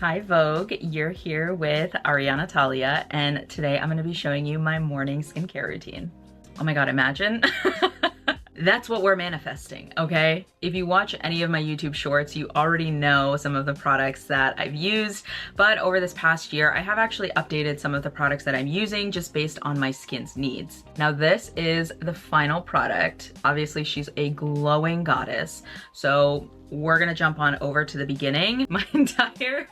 Hi Vogue, you're here with Ariana Talia, and today I'm going to be showing you my morning skincare routine. Oh my god, imagine. That's what we're manifesting, okay? If you watch any of my YouTube shorts, you already know some of the products that I've used, but over this past year, I have actually updated some of the products that I'm using just based on my skin's needs. Now this is the final product. Obviously she's a glowing goddess, so we're gonna jump on over to the beginning. My entire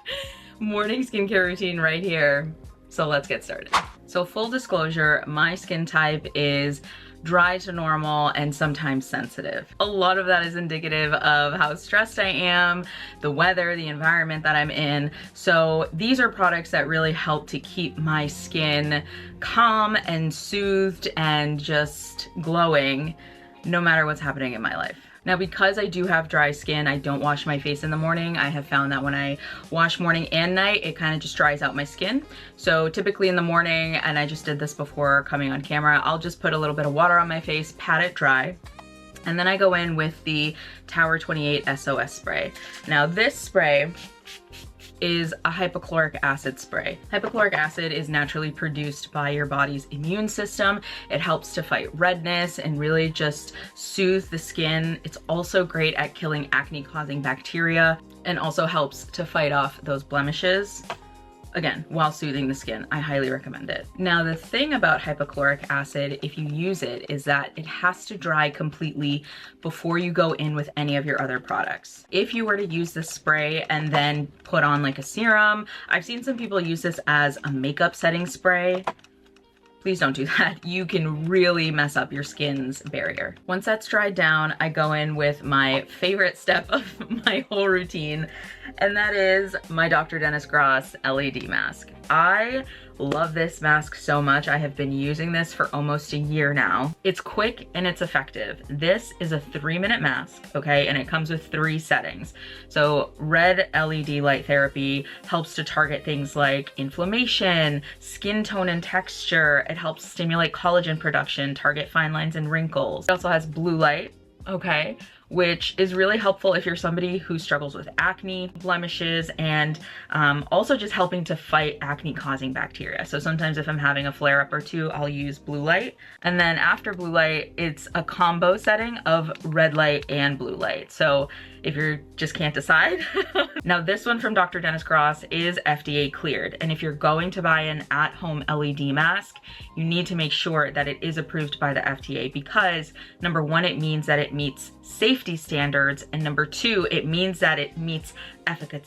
morning skincare routine right here. So let's get started. So full disclosure, my skin type is dry to normal and sometimes sensitive. A lot of that is indicative of how stressed I am, the weather, the environment that I'm in. So these are products that really help to keep my skin calm and soothed and just glowing no matter what's happening in my life. Now, because I do have dry skin, I don't wash my face in the morning. I have found that when I wash morning and night, it kind of just dries out my skin. So typically in the morning, and I just did this before coming on camera, I'll just put a little bit of water on my face, pat it dry, and then I go in with the Tower 28 SOS spray. Now this spray is a hypochloric acid spray. Hypochloric acid is naturally produced by your body's immune system. It helps to fight redness and really just soothe the skin. It's also great at killing acne-causing bacteria and also helps to fight off those blemishes. Again, while soothing the skin, I highly recommend it. Now, the thing about hypochloric acid, if you use it, is that it has to dry completely before you go in with any of your other products. If you were to use the spray and then put on like a serum, I've seen some people use this as a makeup setting spray. Please don't do that. You can really mess up your skin's barrier. Once that's dried down, I go in with my favorite step of my whole routine, and that is my Dr. Dennis Gross LED mask. I love this mask so much. I have been using this for almost a year now. It's quick and it's effective. This is a 3-minute mask, okay? And it comes with 3 settings. So red LED light therapy helps to target things like inflammation, skin tone and texture. It helps stimulate collagen production, target fine lines and wrinkles. It also has blue light, okay, which is really helpful if you're somebody who struggles with acne, blemishes, and also just helping to fight acne-causing bacteria. So sometimes if I'm having a flare-up or two, I'll use blue light. And then after blue light, it's a combo setting of red light and blue light. So if you just can't decide. Now this one from Dr. Dennis Gross is FDA cleared. And if you're going to buy an at-home LED mask, you need to make sure that it is approved by the FDA because number 1, it means that it meets safety standards, and number 2, it means that it meets efficacy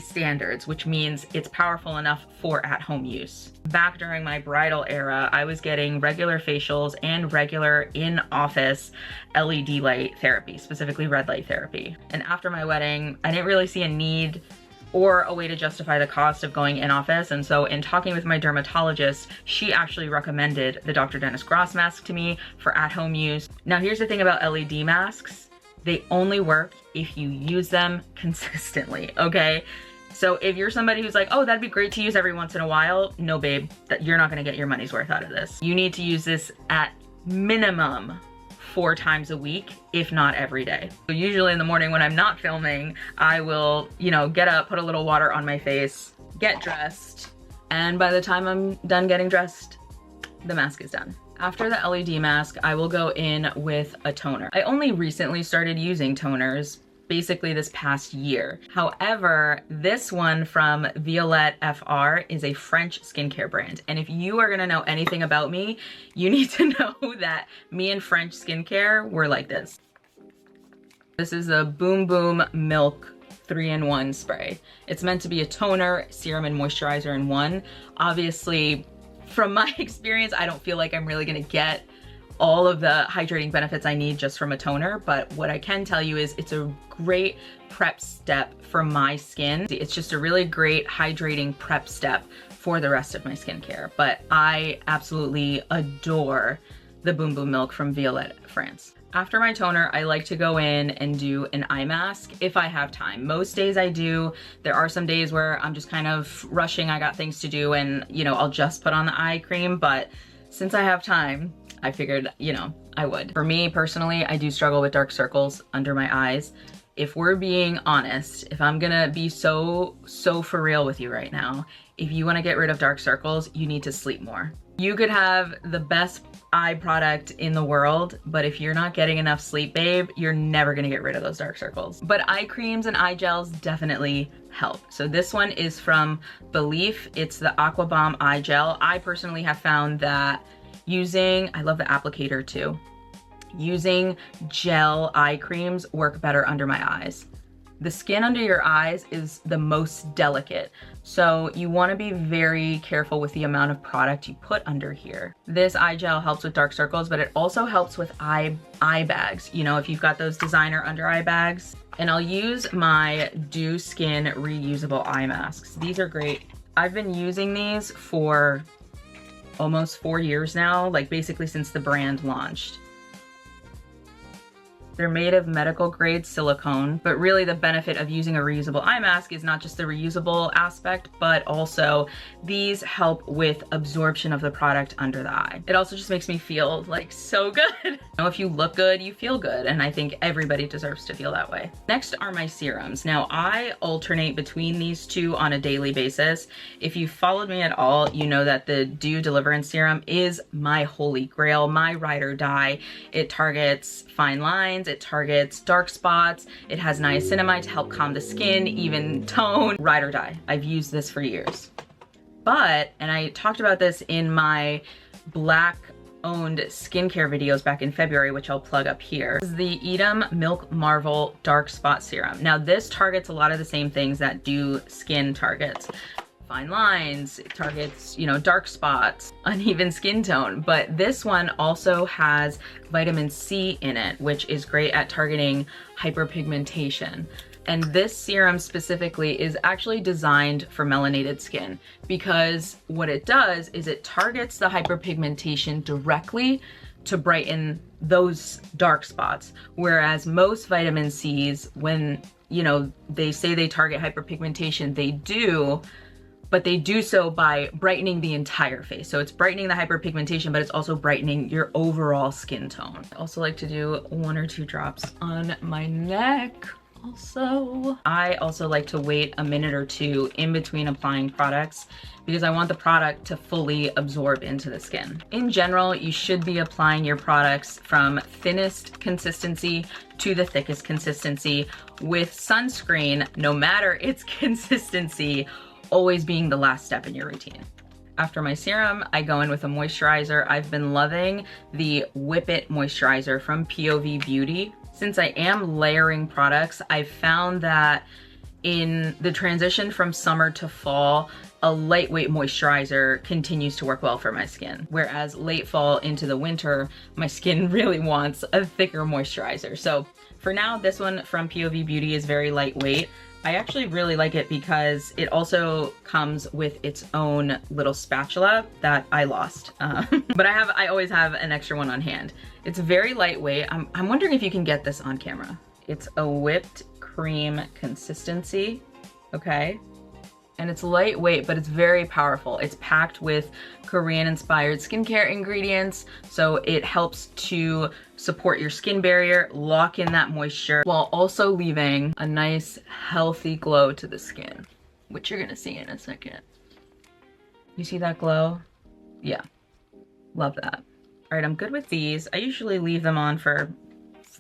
standards, which means it's powerful enough for at-home use. Back during my bridal era, I was getting regular facials and regular in-office LED light therapy, specifically red light therapy. And after my wedding, I didn't really see a need or a way to justify the cost of going in office. And so in talking with my dermatologist, she actually recommended the Dr. Dennis Gross mask to me for at-home use. Now here's the thing about LED masks. They only work if you use them consistently, okay? So if you're somebody who's like, oh, that'd be great to use every once in a while, no babe, you're not gonna get your money's worth out of this. You need to use this at minimum 4 times a week, if not every day. So usually in the morning when I'm not filming, I will, get up, put a little water on my face, get dressed, and by the time I'm done getting dressed, the mask is done. After the LED mask, I will go in with a toner. I only recently started using toners, basically this past year. However, this one from Violette FR is a French skincare brand. And if you are gonna know anything about me, you need to know that me and French skincare were like this. This is a Boom Boom Milk 3-in-1 spray. It's meant to be a toner, serum, and moisturizer in one. Obviously, from my experience, I don't feel like I'm really gonna get all of the hydrating benefits I need just from a toner, but what I can tell you is it's a great prep step for my skin. It's just a really great hydrating prep step for the rest of my skincare, but I absolutely adore the Boom Boom Milk from Violette, France. After my toner, I like to go in and do an eye mask if I have time. Most days I do. There are some days where I'm just kind of rushing, I got things to do, and I'll just put on the eye cream, but since I have time, I figured, I would. For me personally, I do struggle with dark circles under my eyes. if we're being honest, if I'm gonna be so for real with you right now, if you wanna get rid of dark circles, you need to sleep more. You could have the best eye product in the world, but if you're not getting enough sleep, babe, you're never gonna get rid of those dark circles. But eye creams and eye gels definitely help. So this one is from Belif. It's the Aqua Bomb Eye Gel. I personally have found that I love the applicator too. Using gel eye creams work better under my eyes. The skin under your eyes is the most delicate, so you want to be very careful with the amount of product you put under here. This eye gel helps with dark circles, but it also helps with eye bags. You know, if you've got those designer under eye bags. And I'll use my Dew Skin reusable eye masks. These are great. I've been using these for almost 4 years now, like basically since the brand launched. They're made of medical grade silicone, but really the benefit of using a reusable eye mask is not just the reusable aspect, but also these help with absorption of the product under the eye. It also just makes me feel like so good. You know, if you look good, you feel good, and I think everybody deserves to feel that way. Next are my serums. Now I alternate between these two on a daily basis. If you followed me at all, you know that the Dew Deliverance Serum is my holy grail, my ride or die. It targets fine lines, it targets dark spots, it has niacinamide to help calm the skin, even tone, ride or die. I've used this for years. But, and I talked about this in my Black owned skincare videos back in February, which I'll plug up here. This is the Edam Milk Marvel Dark Spot Serum. Now this targets a lot of the same things that Dew Skin targets. Fine lines, it targets, you know, dark spots, uneven skin tone, but this one also has vitamin C in it, which is great at targeting hyperpigmentation. And this serum specifically is actually designed for melanated skin because what it does is it targets the hyperpigmentation directly to brighten those dark spots. Whereas most vitamin C's, when, you know, they say they target hyperpigmentation, they do, but they do so by brightening the entire face. So it's brightening the hyperpigmentation, but it's also brightening your overall skin tone. I also like to do 1 or 2 drops on my neck. I also like to wait a minute or 2 in between applying products because I want the product to fully absorb into the skin. In general, you should be applying your products from thinnest consistency to the thickest consistency, with sunscreen, no matter its consistency, always being the last step in your routine. After my serum, I go in with a moisturizer. I've been loving the Whip It moisturizer from POV Beauty. Since I am layering products, I've found that in the transition from summer to fall, a lightweight moisturizer continues to work well for my skin. Whereas late fall into the winter, my skin really wants a thicker moisturizer. So for now, this one from POV Beauty is very lightweight. I actually really like it because it also comes with its own little spatula that I lost. But I always have an extra one on hand. It's very lightweight. I'm wondering if you can get this on camera. It's a whipped cream consistency, okay? And it's lightweight, but it's very powerful. It's packed with Korean-inspired skincare ingredients, so it helps to support your skin barrier, lock in that moisture, while also leaving a nice, healthy glow to the skin, which you're gonna see in a second. You see that glow? Yeah, love that. All right, I'm good with these. I usually leave them on for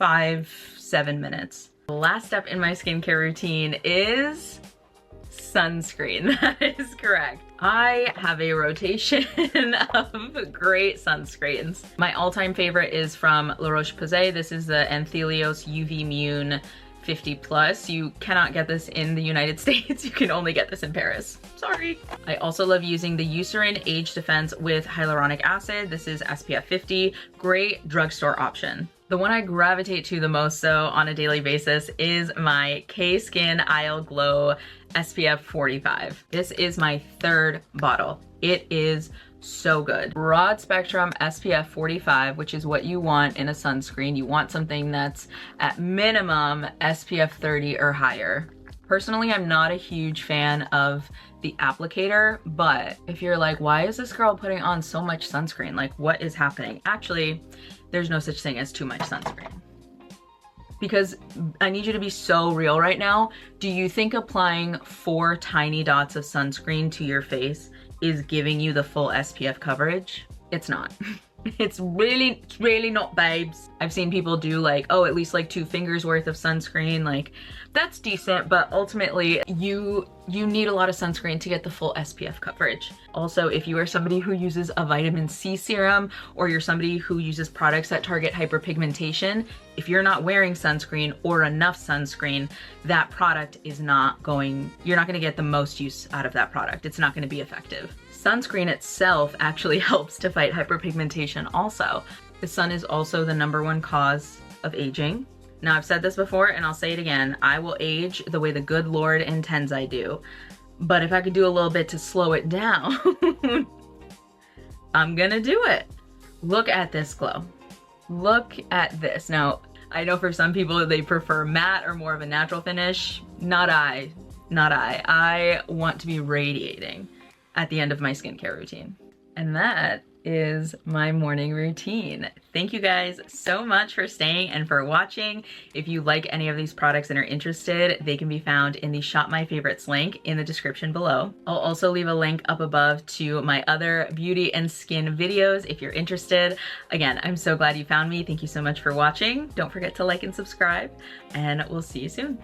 5-7 minutes. The last step in my skincare routine is sunscreen. That is correct. I have a rotation of great sunscreens. My all-time favorite is from La Roche-Posay. This is the Anthelios UV Mune 50+. You cannot get this in the United States. You can only get this in Paris. Sorry. I also love using the Eucerin Age Defense with hyaluronic acid. This is SPF 50. Great drugstore option. The one I gravitate to the most though on a daily basis is my K-Skin Isle Glow SPF 45. This is my 3rd bottle. It is so good. Broad spectrum SPF 45, which is what you want in a sunscreen. You want something that's at minimum SPF 30 or higher. Personally, I'm not a huge fan of the applicator, but if you're like, why is this girl putting on so much sunscreen? Like, what is happening? Actually, there's no such thing as too much sunscreen. because I need you to be so real right now. Do you think applying 4 tiny dots of sunscreen to your face is giving you the full SPF coverage? It's not. It's really not, babes. I've seen people do like, oh, at least like 2 fingers worth of sunscreen. Like, that's decent, but ultimately you need a lot of sunscreen to get the full SPF coverage. Also, if you are somebody who uses a vitamin C serum, or you're somebody who uses products that target hyperpigmentation, if you're not wearing sunscreen or enough sunscreen, that product is not going, you're not gonna get the most use out of that product. It's not gonna be effective. Sunscreen itself actually helps to fight hyperpigmentation also. The sun is also the #1 cause of aging. Now, I've said this before and I'll say it again, I will age the way the good Lord intends I do. But if I could do a little bit to slow it down, I'm gonna do it. Look at this glow. Look at this. Now, I know for some people they prefer matte or more of a natural finish. Not I. I want to be radiating at the end of my skincare routine. And that is my morning routine. Thank you guys so much for staying and for watching. If you like any of these products and are interested, they can be found in the Shop My Favorites link in the description below. I'll also leave a link up above to my other beauty and skin videos if you're interested. Again, I'm so glad you found me. Thank you so much for watching. Don't forget to like and subscribe, and we'll see you soon.